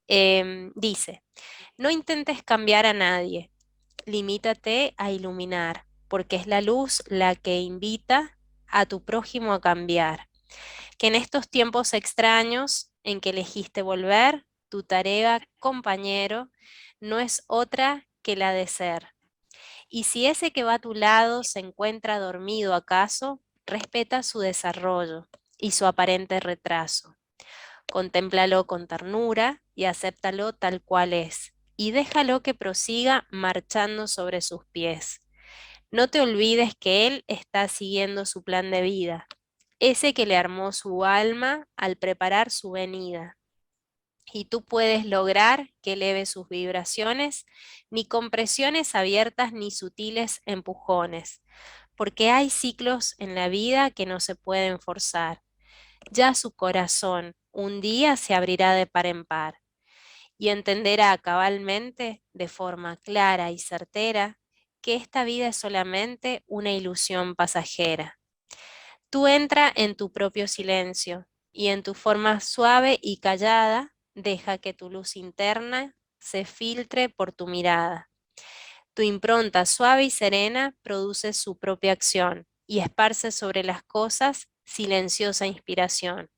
Dice, no intentes cambiar a nadie, limítate a iluminar, porque es la luz la que invita a tu prójimo a cambiar. Que en estos tiempos extraños en que elegiste volver, tu tarea, compañero, no es otra que la de ser. Y si ese que va a tu lado se encuentra dormido acaso, respeta su desarrollo y su aparente retraso. Contémplalo con ternura y acéptalo tal cual es, y déjalo que prosiga marchando sobre sus pies. No te olvides que él está siguiendo su plan de vida, ese que le armó su alma al preparar su venida. Y tú puedes lograr que eleve sus vibraciones, ni con presiones abiertas ni sutiles empujones, porque hay ciclos en la vida que no se pueden forzar. Ya su corazón un día se abrirá de par en par y entenderá cabalmente, de forma clara y certera, que esta vida es solamente una ilusión pasajera. Tú entra en tu propio silencio y en tu forma suave y callada deja que tu luz interna se filtre por tu mirada. Tu impronta suave y serena produce su propia acción y esparce sobre las cosas silenciosa inspiración.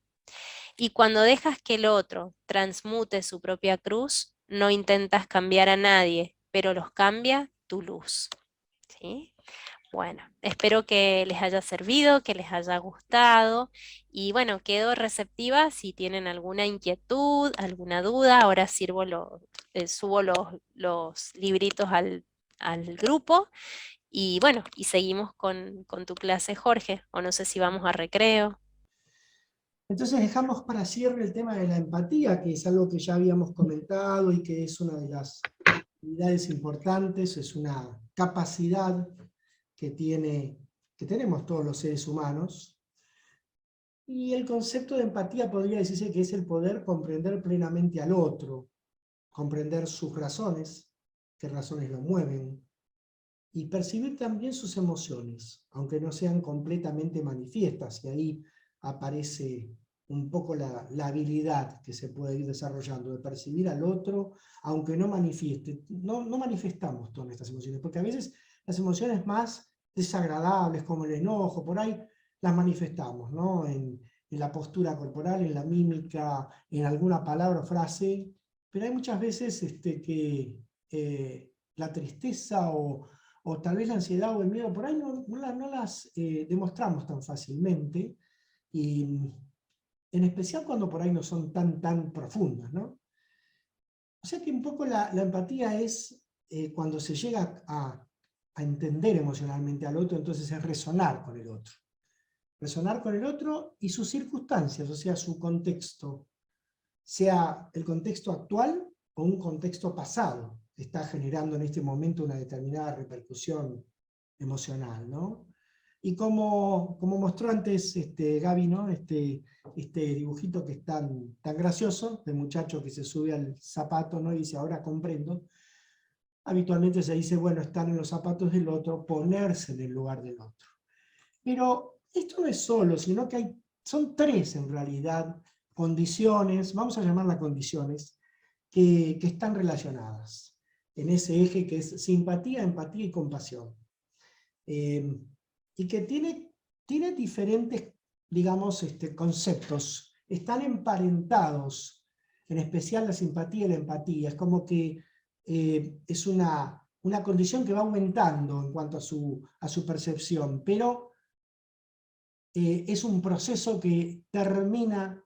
Y cuando dejas que el otro transmute su propia cruz, no intentas cambiar a nadie, pero los cambia tu luz. ¿Sí? Bueno, espero que les haya servido, que les haya gustado y bueno, quedo receptiva si tienen alguna inquietud, alguna duda. Ahora subo los libritos al grupo y bueno, y seguimos con tu clase, Jorge, o no sé si vamos a recreo. Entonces dejamos para cierre el tema de la empatía, que es algo que ya habíamos comentado y que es una de las habilidades importantes, es una capacidad que, que tenemos todos los seres humanos. Y el concepto de empatía podría decirse que es el poder comprender plenamente al otro, comprender sus razones, qué razones lo mueven, y percibir también sus emociones, aunque no sean completamente manifiestas, y ahí aparece un poco la habilidad que se puede ir desarrollando, de percibir al otro, aunque no manifieste. No manifestamos todas estas emociones, porque a veces las emociones más desagradables, como el enojo, por ahí las manifestamos, ¿no? En la postura corporal, en la mímica, en alguna palabra o frase, pero hay muchas veces que la tristeza o tal vez la ansiedad o el miedo, por ahí no las demostramos tan fácilmente, y en especial cuando por ahí no son tan profundas, ¿no? O sea que un poco la empatía es cuando se llega a entender emocionalmente al otro, entonces es resonar con el otro. Resonar con el otro y sus circunstancias, o sea, su contexto, sea el contexto actual o un contexto pasado, que está generando en este momento una determinada repercusión emocional, ¿no? Y como mostró antes Gaby, ¿no? Este dibujito que es tan gracioso, del muchacho que se sube al zapato, ¿no? Y dice, ahora comprendo. Habitualmente se dice, bueno, estar en los zapatos del otro, ponerse en el lugar del otro. Pero esto no es solo, sino que son tres en realidad condiciones, vamos a llamarlas condiciones, que están relacionadas en ese eje que es simpatía, empatía y compasión. Eh, y que tiene diferentes, digamos, conceptos, están emparentados, en especial la simpatía y la empatía. Es como que es una condición que va aumentando en cuanto a su percepción, pero es un proceso que termina,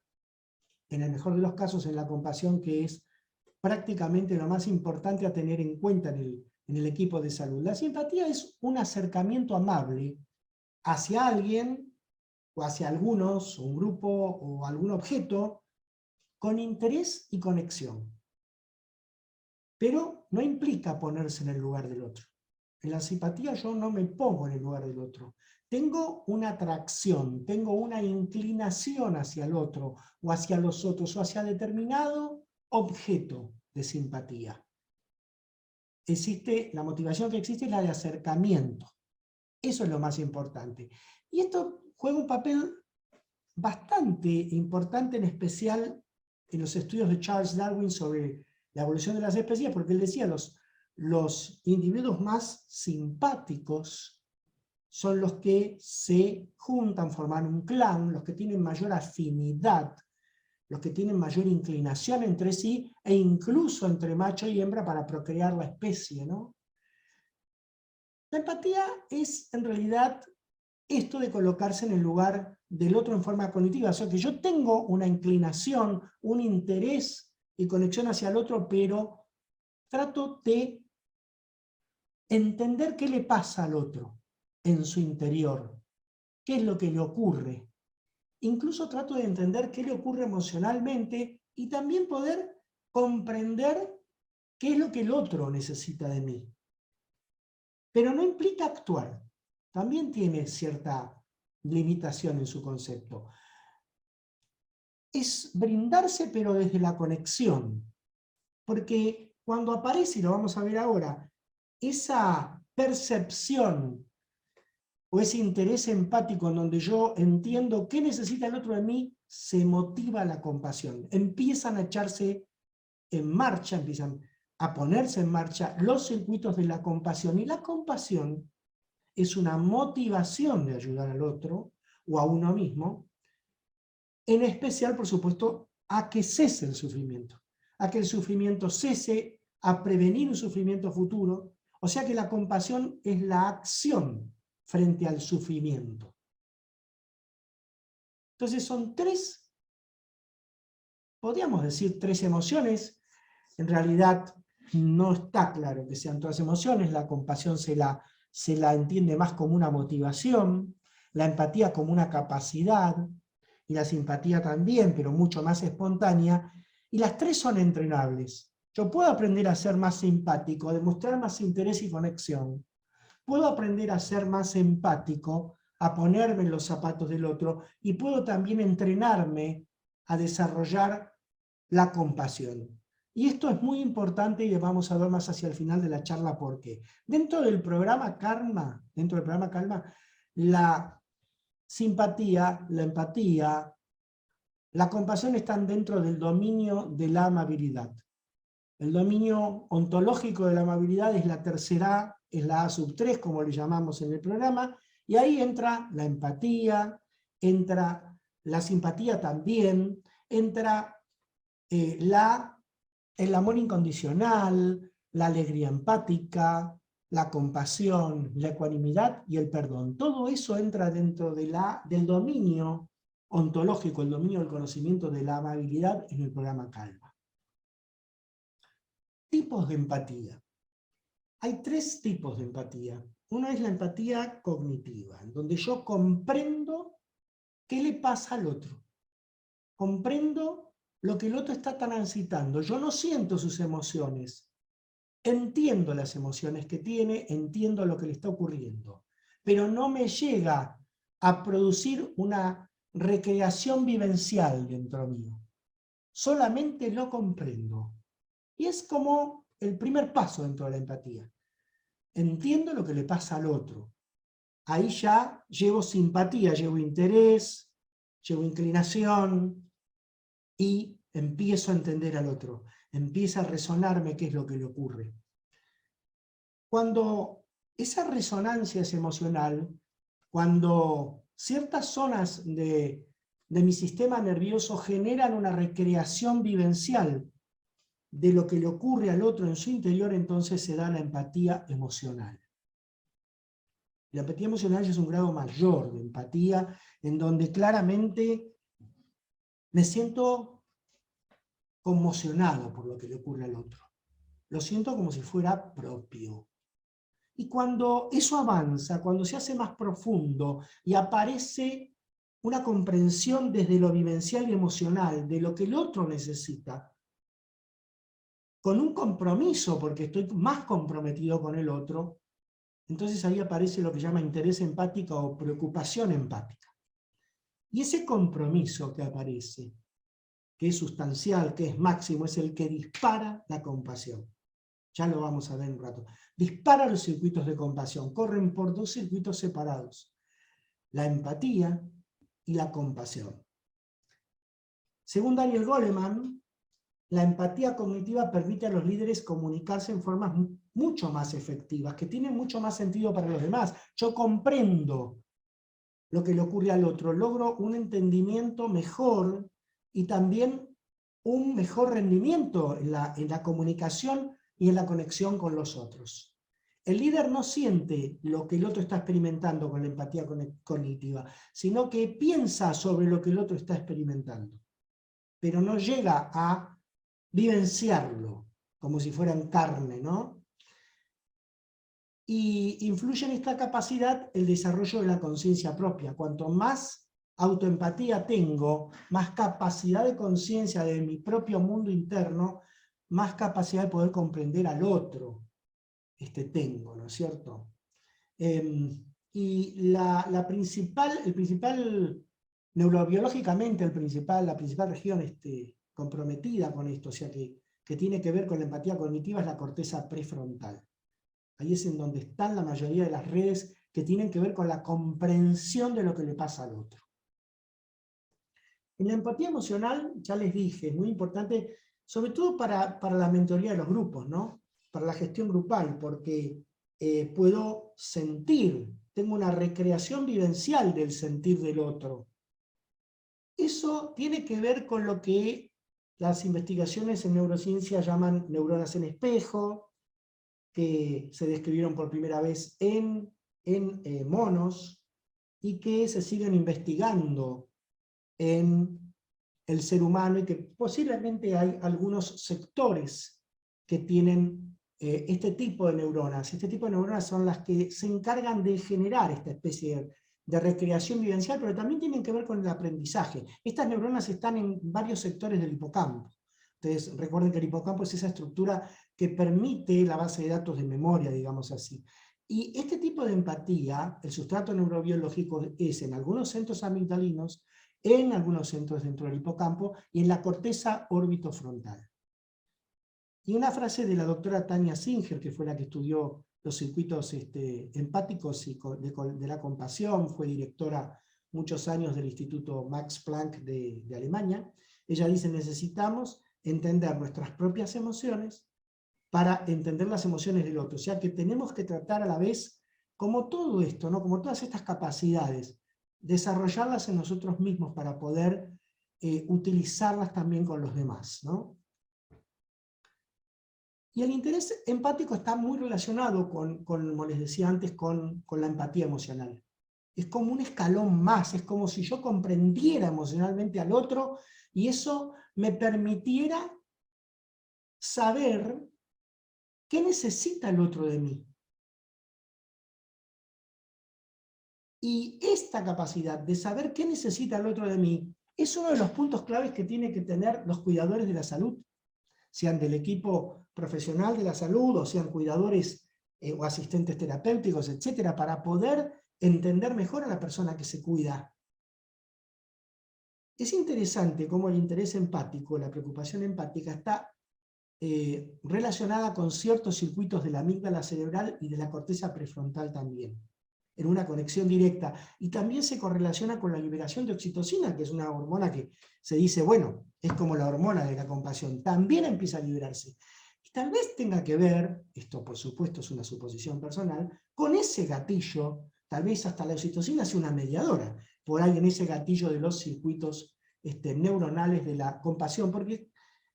en el mejor de los casos, en la compasión, que es prácticamente lo más importante a tener en cuenta en el equipo de salud. La simpatía es un acercamiento amable hacia alguien o hacia algunos, un grupo o algún objeto, con interés y conexión. Pero no implica ponerse en el lugar del otro. En la simpatía yo no me pongo en el lugar del otro. Tengo una atracción, tengo una inclinación hacia el otro, o hacia los otros, o hacia determinado objeto de simpatía. La motivación que existe es la de acercamiento. Eso es lo más importante. Y esto juega un papel bastante importante, en especial en los estudios de Charles Darwin sobre la evolución de las especies, porque él decía, los individuos más simpáticos son los que se juntan, forman un clan, los que tienen mayor afinidad, los que tienen mayor inclinación entre sí, e incluso entre macho y hembra para procrear la especie, ¿no? La empatía es, en realidad, esto de colocarse en el lugar del otro en forma cognitiva, o sea que yo tengo una inclinación, un interés y conexión hacia el otro, pero trato de entender qué le pasa al otro en su interior, qué es lo que le ocurre. Incluso trato de entender qué le ocurre emocionalmente y también poder comprender qué es lo que el otro necesita de mí. Pero no implica actuar. También tiene cierta limitación en su concepto. Es brindarse, pero desde la conexión. Porque cuando aparece, y lo vamos a ver ahora, esa percepción o ese interés empático en donde yo entiendo qué necesita el otro de mí, se motiva la compasión. Empiezan a echarse en marcha, empiezan a ponerse en marcha los circuitos de la compasión. Y la compasión es una motivación de ayudar al otro o a uno mismo, en especial, por supuesto, a que cese el sufrimiento, a que el sufrimiento cese, a prevenir un sufrimiento futuro. O sea que la compasión es la acción frente al sufrimiento. Entonces son tres, podríamos decir tres emociones. En realidad no está claro que sean todas emociones. La compasión se la entiende más como una motivación, la empatía como una capacidad, y la simpatía también, pero mucho más espontánea, y las tres son entrenables. Yo puedo aprender a ser más simpático, a demostrar más interés y conexión. Puedo aprender a ser más empático, a ponerme en los zapatos del otro, y puedo también entrenarme a desarrollar la compasión. Y esto es muy importante y lo vamos a ver más hacia el final de la charla porque dentro del programa Karma, la simpatía, la empatía, la compasión están dentro del dominio de la amabilidad. El dominio ontológico de la amabilidad es la tercera, es la A3, como le llamamos en el programa, y ahí entra la empatía, entra la simpatía también, entra el amor incondicional, la alegría empática, la compasión, la ecuanimidad y el perdón. Todo eso entra dentro del dominio ontológico, el dominio del conocimiento de la amabilidad en el programa Calma. Tipos de empatía. Hay tres tipos de empatía. Una es la empatía cognitiva, en donde yo comprendo qué le pasa al otro. Comprendo lo que el otro está transitando. Yo no siento sus emociones. Entiendo las emociones que tiene, entiendo lo que le está ocurriendo. Pero no me llega a producir una recreación vivencial dentro mío. Solamente lo comprendo. Y es como el primer paso dentro de la empatía. Entiendo lo que le pasa al otro. Ahí ya llevo simpatía, llevo interés, llevo inclinación y empiezo a entender al otro. Empieza a resonarme qué es lo que le ocurre. Cuando esa resonancia es emocional, cuando ciertas zonas de mi sistema nervioso generan una recreación vivencial de lo que le ocurre al otro en su interior, entonces se da la empatía emocional. La empatía emocional es un grado mayor de empatía, en donde claramente me siento conmocionado por lo que le ocurre al otro. Lo siento como si fuera propio. Y cuando eso avanza, cuando se hace más profundo y aparece una comprensión desde lo vivencial y emocional de lo que el otro necesita, con un compromiso, porque estoy más comprometido con el otro, entonces ahí aparece lo que llama interés empático o preocupación empática. Y ese compromiso que aparece, que es sustancial, que es máximo, es el que dispara la compasión. Ya lo vamos a ver en un rato. Dispara los circuitos de compasión, corren por dos circuitos separados, la empatía y la compasión. Según Daniel Goleman, la empatía cognitiva permite a los líderes comunicarse en formas mucho más efectivas, que tienen mucho más sentido para los demás. Yo comprendo lo que le ocurre al otro, logro un entendimiento mejor y también un mejor rendimiento en la comunicación y en la conexión con los otros. El líder no siente lo que el otro está experimentando con la empatía cognitiva, sino que piensa sobre lo que el otro está experimentando, pero no llega a vivenciarlo como si fueran carne, ¿no? Y influye en esta capacidad el desarrollo de la conciencia propia. Cuanto más autoempatía tengo, más capacidad de conciencia de mi propio mundo interno, más capacidad de poder comprender al otro tengo, ¿no es cierto? Y el principal, neurobiológicamente, la principal región comprometida con esto, o sea, que tiene que ver con la empatía cognitiva, es la corteza prefrontal. Ahí es en donde están la mayoría de las redes que tienen que ver con la comprensión de lo que le pasa al otro. En la empatía emocional, ya les dije, es muy importante, sobre todo para la mentoría de los grupos, ¿no? Para la gestión grupal, porque puedo sentir, tengo una recreación vivencial del sentir del otro. Eso tiene que ver con lo que las investigaciones en neurociencia llaman neuronas en espejo, que se describieron por primera vez en monos y que se siguen investigando en el ser humano y que posiblemente hay algunos sectores que tienen este tipo de neuronas. Este tipo de neuronas son las que se encargan de generar esta especie de recreación vivencial, pero también tienen que ver con el aprendizaje. Estas neuronas están en varios sectores del hipocampo. Entonces, recuerden que el hipocampo es esa estructura que permite la base de datos de memoria, digamos así. Y este tipo de empatía, el sustrato neurobiológico, es en algunos centros amigdalinos, en algunos centros dentro del hipocampo y en la corteza orbitofrontal. Y una frase de la doctora Tania Singer, que fue la que estudió los circuitos empáticos y de la compasión, fue directora muchos años del Instituto Max Planck de Alemania. Ella dice: necesitamos entender nuestras propias emociones para entender las emociones del otro. O sea que tenemos que tratar a la vez, como todo esto, ¿no? Como todas estas capacidades, desarrollarlas en nosotros mismos para poder utilizarlas también con los demás, ¿no? Y el interés empático está muy relacionado como les decía antes, con la empatía emocional. Es como un escalón más, es como si yo comprendiera emocionalmente al otro y eso me permitiera saber qué necesita el otro de mí. Y esta capacidad de saber qué necesita el otro de mí es uno de los puntos claves que tienen que tener los cuidadores de la salud, sean del equipo profesional de la salud o sean cuidadores o asistentes terapéuticos, etcétera, para poder entender mejor a la persona que se cuida. Es interesante cómo el interés empático, la preocupación empática está relacionada con ciertos circuitos de la amígdala cerebral y de la corteza prefrontal también, en una conexión directa. Y también se correlaciona con la liberación de oxitocina, que es una hormona que se dice, bueno, es como la hormona de la compasión, también empieza a liberarse. Y tal vez tenga que ver, esto por supuesto es una suposición personal, con ese gatillo, tal vez hasta la oxitocina sea una mediadora, por ahí en ese gatillo de los circuitos neuronales de la compasión, porque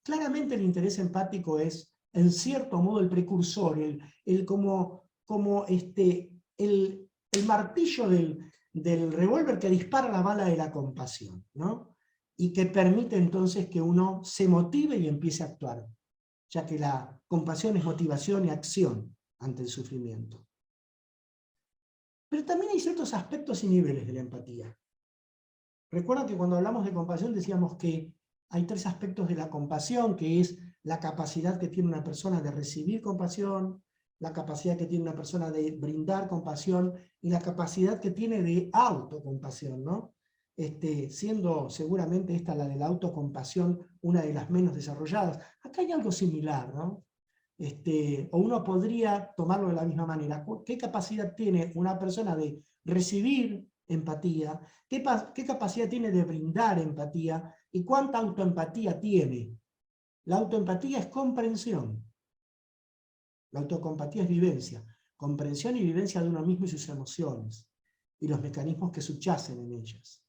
claramente el interés empático es, en cierto modo, el precursor, el martillo del revólver que dispara la bala de la compasión, ¿no? Y que permite entonces que uno se motive y empiece a actuar, ya que la compasión es motivación y acción ante el sufrimiento. Pero también hay ciertos aspectos y niveles de la empatía. Recuerda que cuando hablamos de compasión decíamos que hay tres aspectos de la compasión, que es la capacidad que tiene una persona de recibir compasión, la capacidad que tiene una persona de brindar compasión y la capacidad que tiene de autocompasión, ¿no? Siendo seguramente esta, la de la autocompasión, una de las menos desarrolladas. Acá hay algo similar, ¿no? O uno podría tomarlo de la misma manera. ¿Qué capacidad tiene una persona de recibir empatía? ¿Qué capacidad tiene de brindar empatía? ¿Y cuánta autoempatía tiene? La autoempatía es comprensión. La autocompatía es vivencia. Comprensión y vivencia de uno mismo y sus emociones. Y los mecanismos que subyacen en ellas.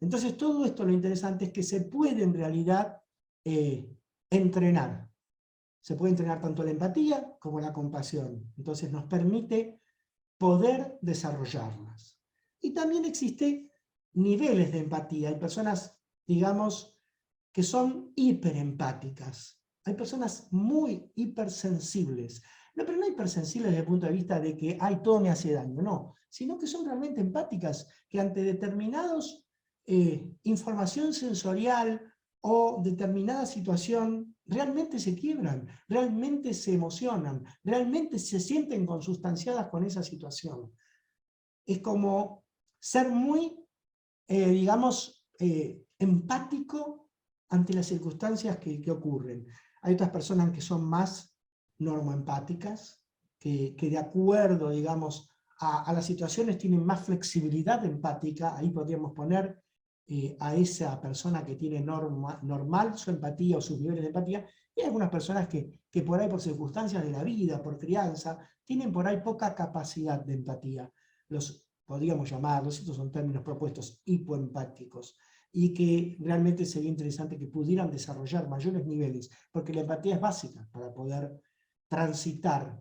Entonces todo esto lo interesante es que se puede en realidad entrenar. Se puede entrenar tanto la empatía como la compasión. Entonces nos permite poder desarrollarlas. Y también existen niveles de empatía. Hay personas, digamos, que son hiperempáticas. Hay personas muy hipersensibles. No, pero no hipersensibles desde el punto de vista de que, ay, todo me hace daño, no. Sino que son realmente empáticas, que ante determinados información sensorial o determinada situación, realmente se quiebran, realmente se emocionan, realmente se sienten consustanciadas con esa situación. Es como ser muy, digamos, empático ante las circunstancias que ocurren. Hay otras personas que son más normoempáticas, que de acuerdo, digamos, a las situaciones tienen más flexibilidad empática. Ahí podríamos poner a esa persona que tiene normal su empatía o sus niveles de empatía, y hay algunas personas que por ahí por circunstancias de la vida, por crianza, tienen por ahí poca capacidad de empatía. Podríamos llamarlos, estos son términos propuestos, hipoempáticos, y que realmente sería interesante que pudieran desarrollar mayores niveles, porque la empatía es básica para poder transitar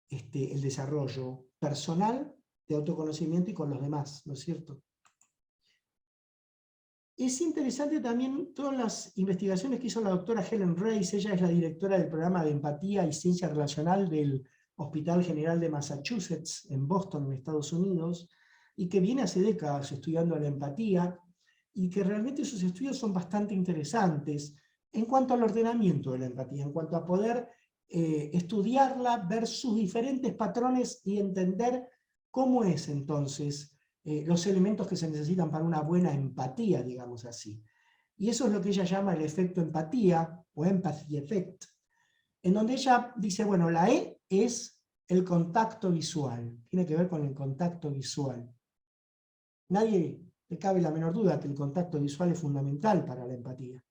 el desarrollo personal de autoconocimiento y con los demás, ¿no es cierto? Es interesante también todas las investigaciones que hizo la doctora Helen Rice. Ella es la directora del programa de empatía y ciencia relacional del Hospital General de Massachusetts, en Boston, en Estados Unidos, y que viene hace décadas estudiando la empatía, y que realmente sus estudios son bastante interesantes en cuanto al ordenamiento de la empatía, en cuanto a poder estudiarla, ver sus diferentes patrones y entender cómo es entonces los elementos que se necesitan para una buena empatía, digamos así. Y eso es lo que ella llama el efecto empatía, o empathy effect, en donde ella dice, bueno, la E es el contacto visual, tiene que ver con el contacto visual. Nadie le cabe la menor duda que el contacto visual es fundamental para la empatía.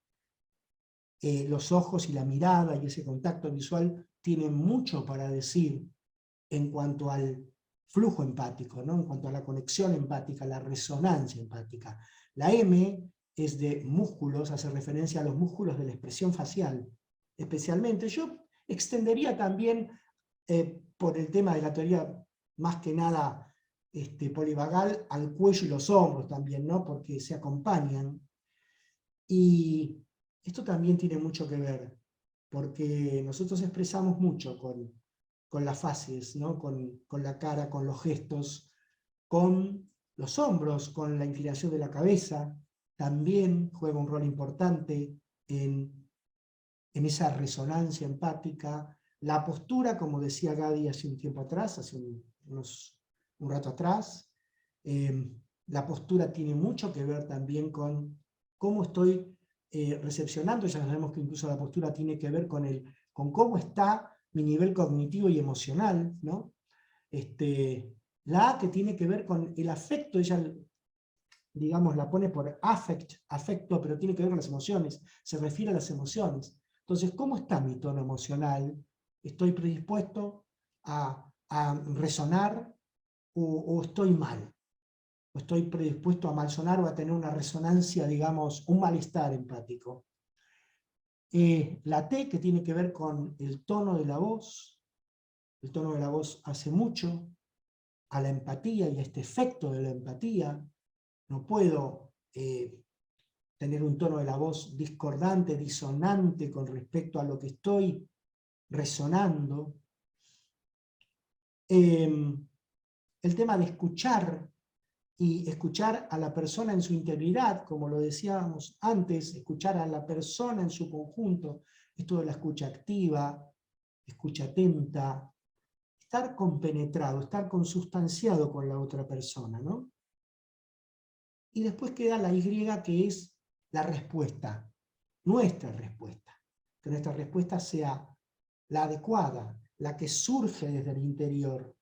Los ojos y la mirada y ese contacto visual tienen mucho para decir en cuanto al flujo empático, ¿no? En cuanto a la conexión empática, la resonancia empática. La M es de músculos, hace referencia a los músculos de la expresión facial, especialmente. Yo extendería también, por el tema de la teoría más que nada polivagal, al cuello y los hombros también, ¿no? Porque se acompañan. Y esto también tiene mucho que ver, porque nosotros expresamos mucho con las faces, ¿no? Con la cara, con los gestos, con los hombros, con la inclinación de la cabeza. También juega un rol importante en esa resonancia empática. La postura, como decía Gadi hace un tiempo atrás, hace un rato atrás, la postura tiene mucho que ver también con cómo estoy recepcionando. Ya sabemos que incluso la postura tiene que ver con cómo está mi nivel cognitivo y emocional, ¿no? La A, que tiene que ver con el afecto, ella, digamos, la pone por afecto, pero tiene que ver con las emociones, se refiere a las emociones. Entonces, ¿cómo está mi tono emocional? ¿Estoy predispuesto a resonar o estoy mal? ¿O estoy predispuesto a malsonar o a tener una resonancia, digamos, un malestar empático? La T, que tiene que ver con el tono de la voz. El tono de la voz hace mucho a la empatía y a este efecto de la empatía. No puedo tener un tono de la voz discordante, disonante con respecto a lo que estoy resonando. El tema de escuchar, y escuchar a la persona en su integridad, como lo decíamos antes, escuchar a la persona en su conjunto, esto de la escucha activa, escucha atenta, estar compenetrado, estar consustanciado con la otra persona, ¿no? Y después queda la Y, que es la respuesta, nuestra respuesta. Que nuestra respuesta sea la adecuada, la que surge desde el interior,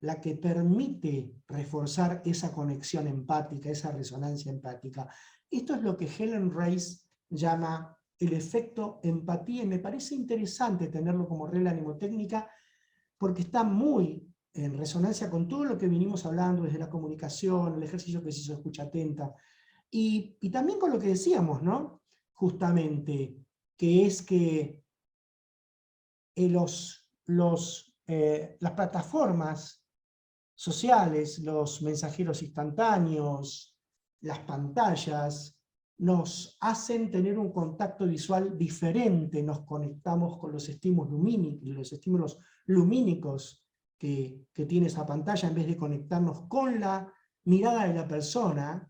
la que permite reforzar esa conexión empática, esa resonancia empática. Esto es lo que Helen Rice llama el efecto empatía, y me parece interesante tenerlo como regla mnemotécnica, porque está muy en resonancia con todo lo que vinimos hablando desde la comunicación, el ejercicio que se hizo escucha atenta, y también con lo que decíamos, ¿no? Justamente, que es que las plataformas sociales, los mensajeros instantáneos, las pantallas, nos hacen tener un contacto visual diferente, nos conectamos con los estímulos lumínicos que tiene esa pantalla, en vez de conectarnos con la mirada de la persona,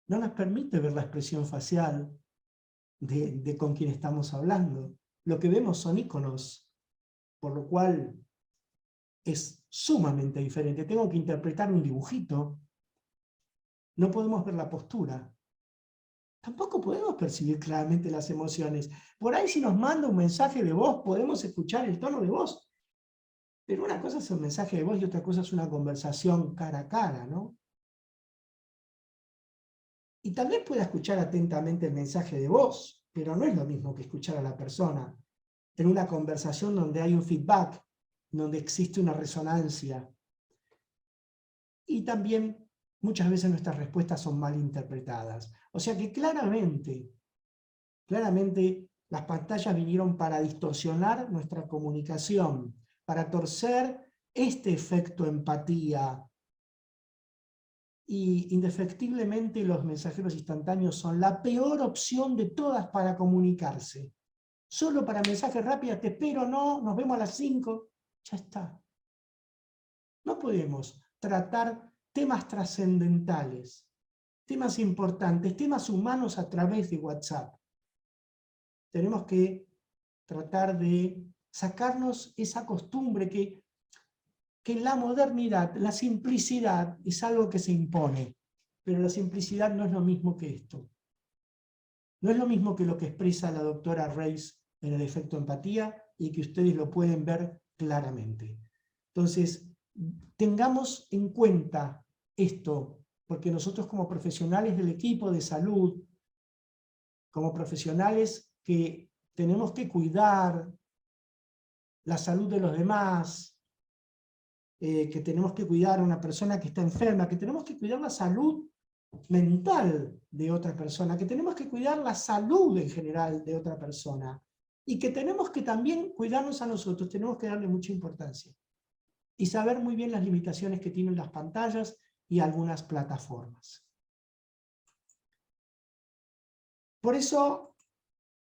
no nos permite ver la expresión facial de con quien estamos hablando. Lo que vemos son iconos, por lo cual es sumamente diferente. Tengo que interpretar un dibujito, no podemos ver la postura. Tampoco podemos percibir claramente las emociones. Por ahí si nos manda un mensaje de voz, podemos escuchar el tono de voz. Pero una cosa es un mensaje de voz y otra cosa es una conversación cara a cara, ¿no? Y tal vez pueda escuchar atentamente el mensaje de voz, pero no es lo mismo que escuchar a la persona en una conversación donde hay un feedback, donde existe una resonancia. Y también muchas veces nuestras respuestas son mal interpretadas. O sea que claramente las pantallas vinieron para distorsionar nuestra comunicación, para torcer este efecto empatía. Y indefectiblemente los mensajeros instantáneos son la peor opción de todas para comunicarse. Solo para mensajes rápidos, te espero, no, nos vemos a las 5, ya está. No podemos tratar temas trascendentales, temas importantes, temas humanos a través de WhatsApp. Tenemos que tratar de sacarnos esa costumbre que en la modernidad, la simplicidad es algo que se impone, pero la simplicidad no es lo mismo que esto. No es lo mismo que lo que expresa la doctora Reis en el efecto empatía y que ustedes lo pueden ver claramente. Entonces, tengamos en cuenta esto, porque nosotros como profesionales del equipo de salud, como profesionales que tenemos que cuidar la salud de los demás, que tenemos que cuidar a una persona que está enferma, que tenemos que cuidar la salud mental de otra persona, que tenemos que cuidar la salud en general de otra persona, y que tenemos que también cuidarnos a nosotros, tenemos que darle mucha importancia, y saber muy bien las limitaciones que tienen las pantallas y algunas plataformas. Por eso,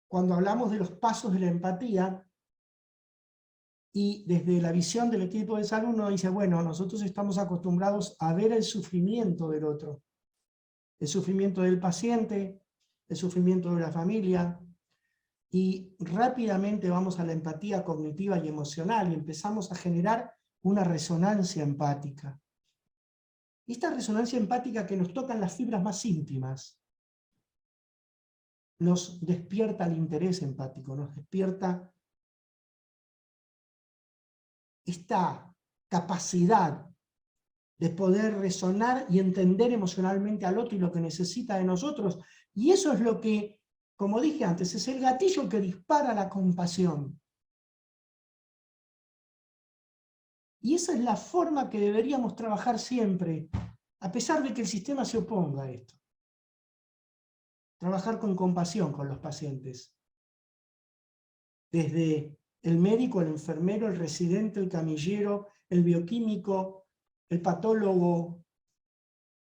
cuando hablamos de los pasos de la empatía, y desde la visión del equipo de salud uno dice, bueno, nosotros estamos acostumbrados a ver el sufrimiento del otro, el sufrimiento del paciente, el sufrimiento de la familia, y rápidamente vamos a la empatía cognitiva y emocional y empezamos a generar una resonancia empática. Y esta resonancia empática que nos toca en las fibras más íntimas, nos despierta el interés empático, nos despierta esta capacidad de poder resonar y entender emocionalmente al otro y lo que necesita de nosotros. Y eso es lo que, como dije antes, es el gatillo que dispara la compasión. Y esa es la forma que deberíamos trabajar siempre, a pesar de que el sistema se oponga a esto. Trabajar con compasión con los pacientes. Desde el médico, el enfermero, el residente, el camillero, el bioquímico, el patólogo,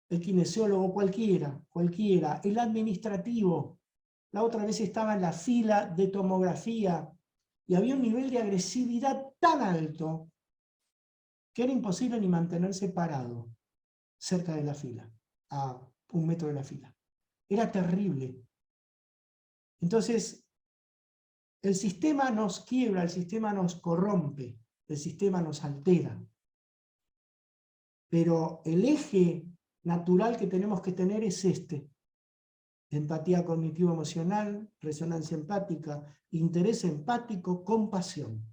el kinesiólogo, cualquiera, el administrativo. La otra vez estaba en la fila de tomografía y había un nivel de agresividad tan alto que era imposible ni mantenerse parado cerca de la fila, a 1 metro de la fila. Era terrible. Entonces, el sistema nos quiebra, el sistema nos corrompe, el sistema nos altera. Pero el eje natural que tenemos que tener es este: empatía cognitivo-emocional, resonancia empática, interés empático, compasión.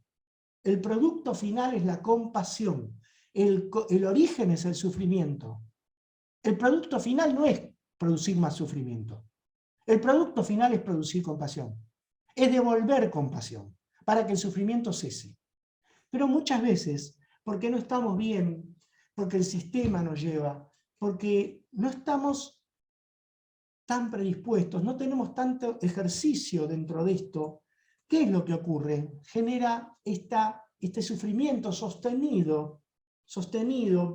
El producto final es la compasión. El origen es el sufrimiento. El producto final no es producir más sufrimiento. El producto final es producir compasión, es devolver compasión, para que el sufrimiento cese. Pero muchas veces, porque no estamos bien, porque el sistema nos lleva, porque no estamos tan predispuestos, no tenemos tanto ejercicio dentro de esto, ¿qué es lo que ocurre? Genera este sufrimiento sostenido,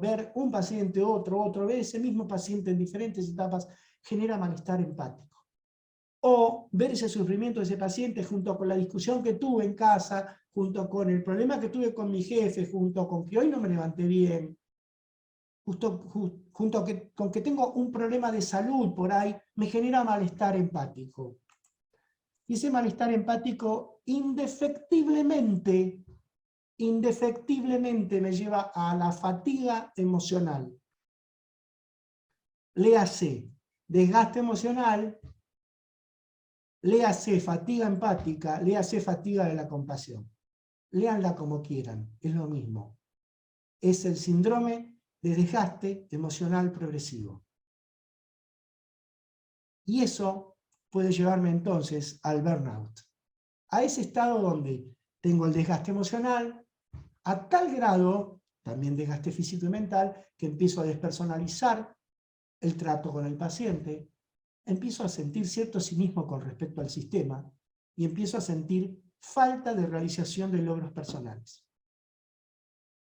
ver un paciente, otro, ver ese mismo paciente en diferentes etapas, genera malestar empático. O ver ese sufrimiento de ese paciente junto con la discusión que tuve en casa, junto con el problema que tuve con mi jefe, junto con que hoy no me levanté bien, junto con que tengo un problema de salud por ahí, me genera malestar empático. Y ese malestar empático indefectiblemente me lleva a la fatiga emocional. Léase desgaste emocional, léase fatiga empática, léase fatiga de la compasión. Léanla como quieran, es lo mismo. Es el síndrome de desgaste emocional progresivo. Y eso puede llevarme entonces al burnout, a ese estado donde tengo el desgaste emocional, a tal grado, también desgaste físico y mental, que empiezo a despersonalizar el trato con el paciente, empiezo a sentir cierto cinismo con respecto al sistema y empiezo a sentir falta de realización de logros personales.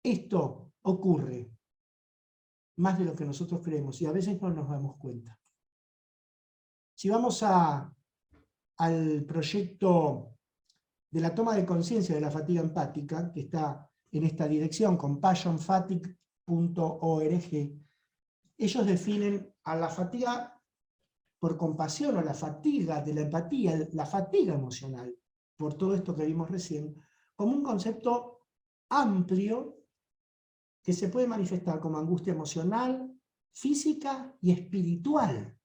Esto ocurre más de lo que nosotros creemos y a veces no nos damos cuenta. Si vamos al proyecto de la toma de conciencia de la fatiga empática, que está en esta dirección, compassionfatigue.org, ellos definen a la fatiga por compasión, o la fatiga de la empatía, la fatiga emocional, por todo esto que vimos recién, como un concepto amplio que se puede manifestar como angustia emocional, física y espiritual.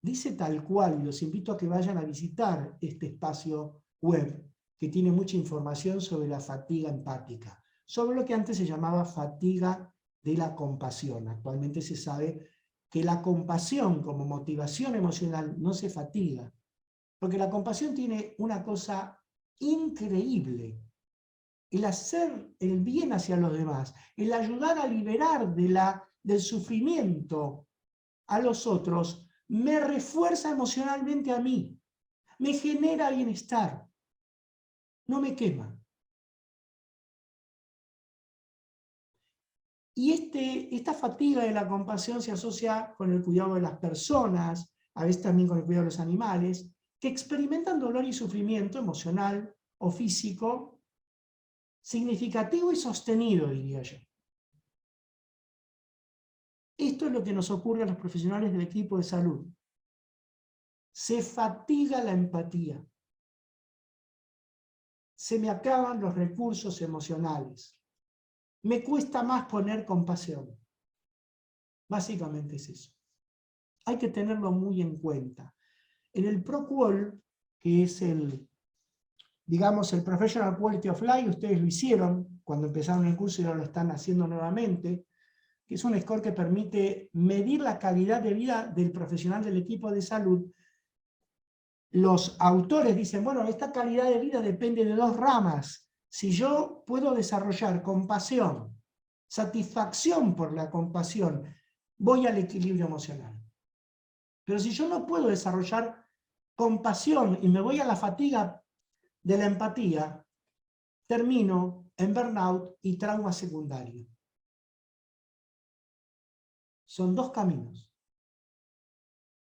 Dice tal cual, y los invito a que vayan a visitar este espacio web, que tiene mucha información sobre la fatiga empática, sobre lo que antes se llamaba fatiga de la compasión. Actualmente se sabe que la compasión como motivación emocional no se fatiga, porque la compasión tiene una cosa increíble: el hacer el bien hacia los demás, el ayudar a liberar del sufrimiento a los otros, me refuerza emocionalmente a mí, me genera bienestar, no me quema. Y esta fatiga de la compasión se asocia con el cuidado de las personas, a veces también con el cuidado de los animales, que experimentan dolor y sufrimiento emocional o físico significativo y sostenido, diría yo. Esto es lo que nos ocurre a los profesionales del equipo de salud. Se fatiga la empatía. Se me acaban los recursos emocionales. Me cuesta más poner compasión. Básicamente es eso. Hay que tenerlo muy en cuenta. En el ProQual, que es digamos, el Professional Quality of Life, ustedes lo hicieron cuando empezaron el curso y ahora lo están haciendo nuevamente, que es un score que permite medir la calidad de vida del profesional del equipo de salud. Los autores dicen, bueno, esta calidad de vida depende de dos ramas. Si yo puedo desarrollar compasión, satisfacción por la compasión, voy al equilibrio emocional. Pero si yo no puedo desarrollar compasión y me voy a la fatiga de la empatía, termino en burnout y trauma secundario. Son dos caminos.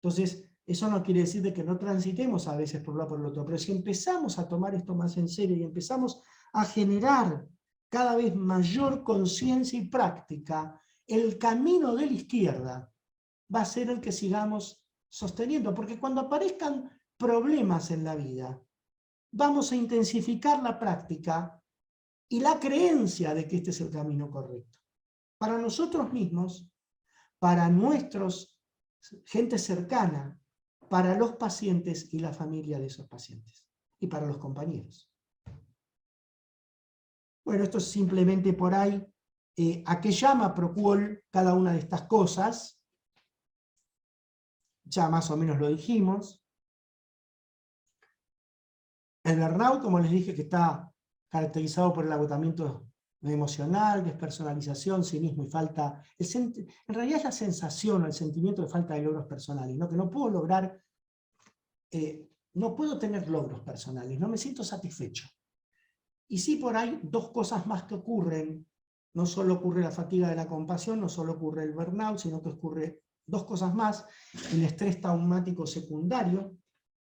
Entonces, eso no quiere decir de que no transitemos a veces por un lado por el otro, pero si empezamos a tomar esto más en serio y empezamos a generar cada vez mayor conciencia y práctica, el camino de la izquierda va a ser el que sigamos sosteniendo, porque cuando aparezcan problemas en la vida, vamos a intensificar la práctica y la creencia de que este es el camino correcto. Para nosotros mismos, para nuestros gente cercana, para los pacientes y la familia de esos pacientes, y para los compañeros. Bueno, esto es simplemente por ahí a qué llama ProQual cada una de estas cosas. ya más o menos lo dijimos. El burnout, como les dije, que está caracterizado por el agotamiento emocional, despersonalización, cinismo y falta... en realidad es la sensación o el sentimiento de falta de logros personales, ¿no? Que no puedo lograr, no puedo tener logros personales, no me siento satisfecho. Y sí, por ahí dos cosas más que ocurren. No solo ocurre la fatiga de la compasión, no solo ocurre el burnout, sino que ocurre dos cosas más. El estrés traumático secundario,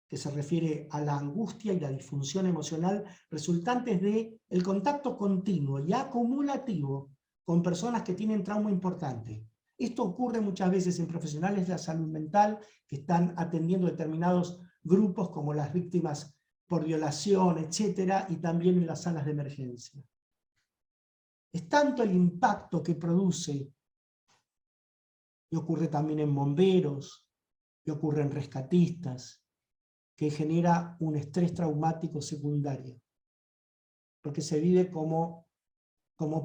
que se refiere a la angustia y la disfunción emocional resultantes del contacto continuo y acumulativo con personas que tienen trauma importante. Esto ocurre muchas veces en profesionales de la salud mental que están atendiendo determinados grupos como las víctimas por violación, etcétera, y también en las salas de emergencia. Es tanto el impacto que produce, y ocurre también en bomberos, y ocurre en rescatistas, que genera un estrés traumático secundario, porque se vive como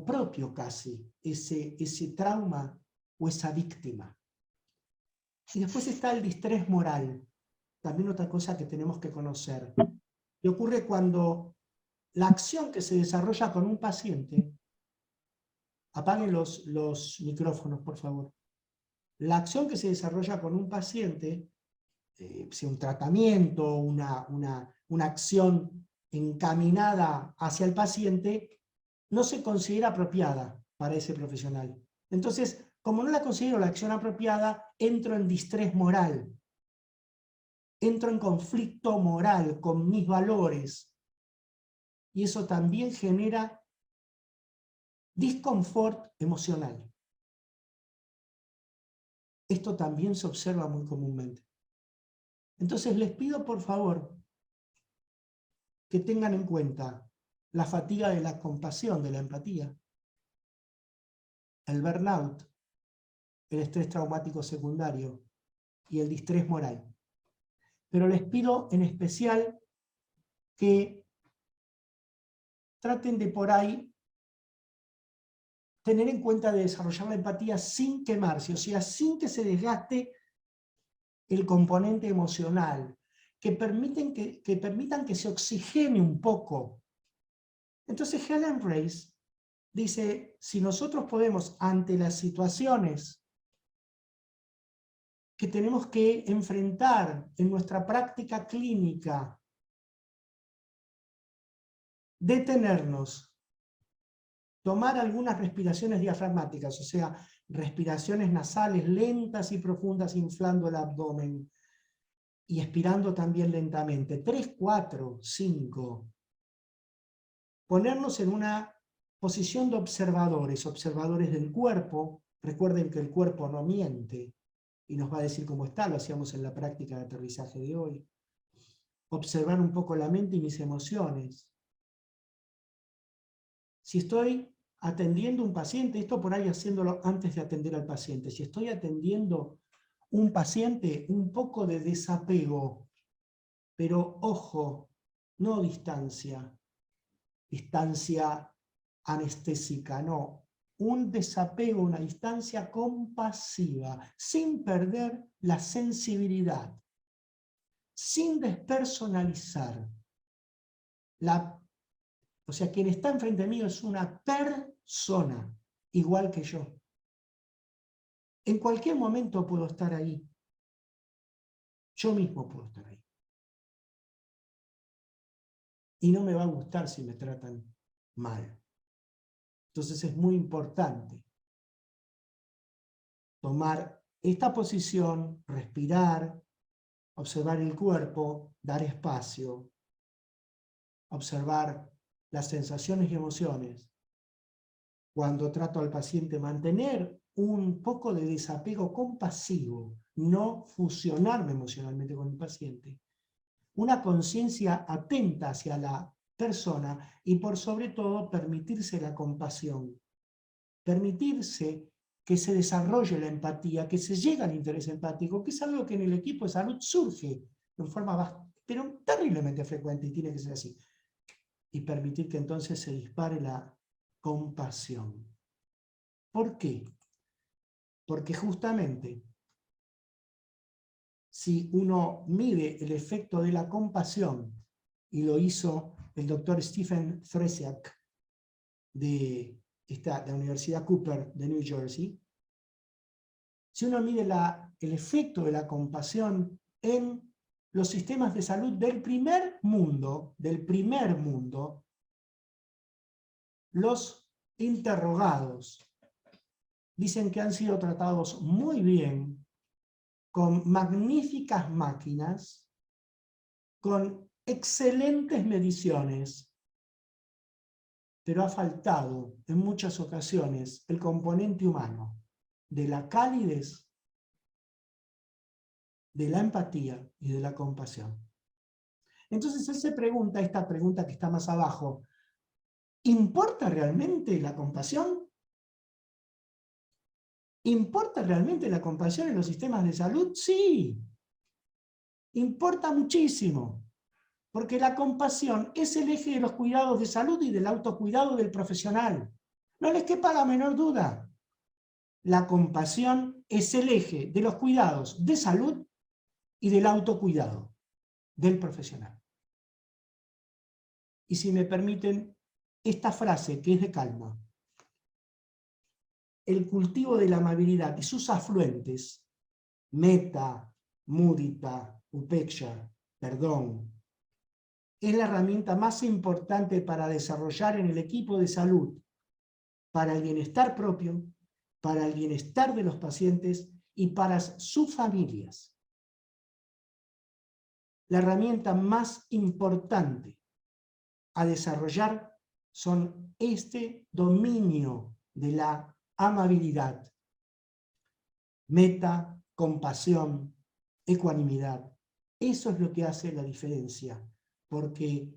propio casi, ese trauma o esa víctima. Y después está el distrés moral, también otra cosa que tenemos que conocer. Y ocurre cuando la acción que se desarrolla con un paciente, apaguen los micrófonos por favor, la acción que se desarrolla con un paciente, sea un tratamiento, una acción encaminada hacia el paciente, no se considera apropiada para ese profesional. Entonces, como no la considero la acción apropiada, entro en distrés moral, entro en conflicto moral con mis valores, y eso también genera disconfort emocional. Esto también se observa muy comúnmente. Entonces les pido por favor que tengan en cuenta la fatiga de la compasión, de la empatía, el burnout, el estrés traumático secundario y el distrés moral. Pero les pido en especial que traten de por ahí tener en cuenta de desarrollar la empatía sin quemarse, o sea, sin que se desgaste el componente emocional, que permitan que se oxigene un poco. Entonces Helen Race dice, si nosotros podemos, ante las situaciones que tenemos que enfrentar en nuestra práctica clínica, detenernos, tomar algunas respiraciones diafragmáticas, o sea, respiraciones nasales lentas y profundas inflando el abdomen y expirando también lentamente, 3, 4, 5. Ponernos en una posición de observadores, observadores del cuerpo. Recuerden que el cuerpo no miente y nos va a decir cómo está, lo hacíamos en la práctica de aterrizaje de hoy. Observar un poco la mente y mis emociones. Si estoy atendiendo un paciente, esto por ahí haciéndolo antes de atender al paciente, si estoy atendiendo un paciente, un poco de desapego, pero ojo, no distancia anestésica, no, un desapego, una distancia compasiva, sin perder la sensibilidad, sin despersonalizar. O sea, quien está enfrente mío es una persona, igual que yo. En cualquier momento puedo estar ahí. Yo mismo puedo estar ahí. Y no me va a gustar si me tratan mal. Entonces es muy importante tomar esta posición, respirar, observar el cuerpo, dar espacio, observar las sensaciones y emociones. Cuando trato al paciente, mantener un poco de desapego compasivo, no fusionarme emocionalmente con el paciente, una conciencia atenta hacia la persona y por sobre todo permitirse la compasión, permitirse que se desarrolle la empatía, que se llegue al interés empático, que es algo que en el equipo de salud surge en forma pero terriblemente frecuente y tiene que ser así. Y permitir que entonces se dispare la compasión. ¿Por qué? Porque justamente si uno mide el efecto de la compasión, y lo hizo el doctor Stephen Thresiak de la Universidad Cooper de New Jersey, si uno mide el efecto de la compasión en los sistemas de salud del primer mundo, los interrogados dicen que han sido tratados muy bien, con magníficas máquinas, con excelentes mediciones, pero ha faltado en muchas ocasiones el componente humano de la calidez, de la empatía y de la compasión. Entonces él se pregunta esta pregunta que está más abajo: ¿importa realmente la compasión? ¿Importa realmente la compasión en los sistemas de salud? Sí, importa muchísimo, porque la compasión es el eje de los cuidados de salud y del autocuidado del profesional. No les quepa la menor duda. La compasión es el eje de los cuidados de salud y del autocuidado del profesional. Y si me permiten, esta frase que es de Calma: el cultivo de la amabilidad y sus afluentes, meta, mudita, upeksha, perdón, es la herramienta más importante para desarrollar en el equipo de salud, para el bienestar propio, para el bienestar de los pacientes y para sus familias. La herramienta más importante a desarrollar son este dominio de la amabilidad, meta, compasión, ecuanimidad. Eso es lo que hace la diferencia, porque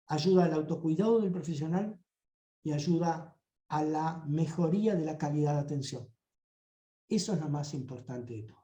ayuda al autocuidado del profesional y ayuda a la mejoría de la calidad de atención. Eso es lo más importante de todo.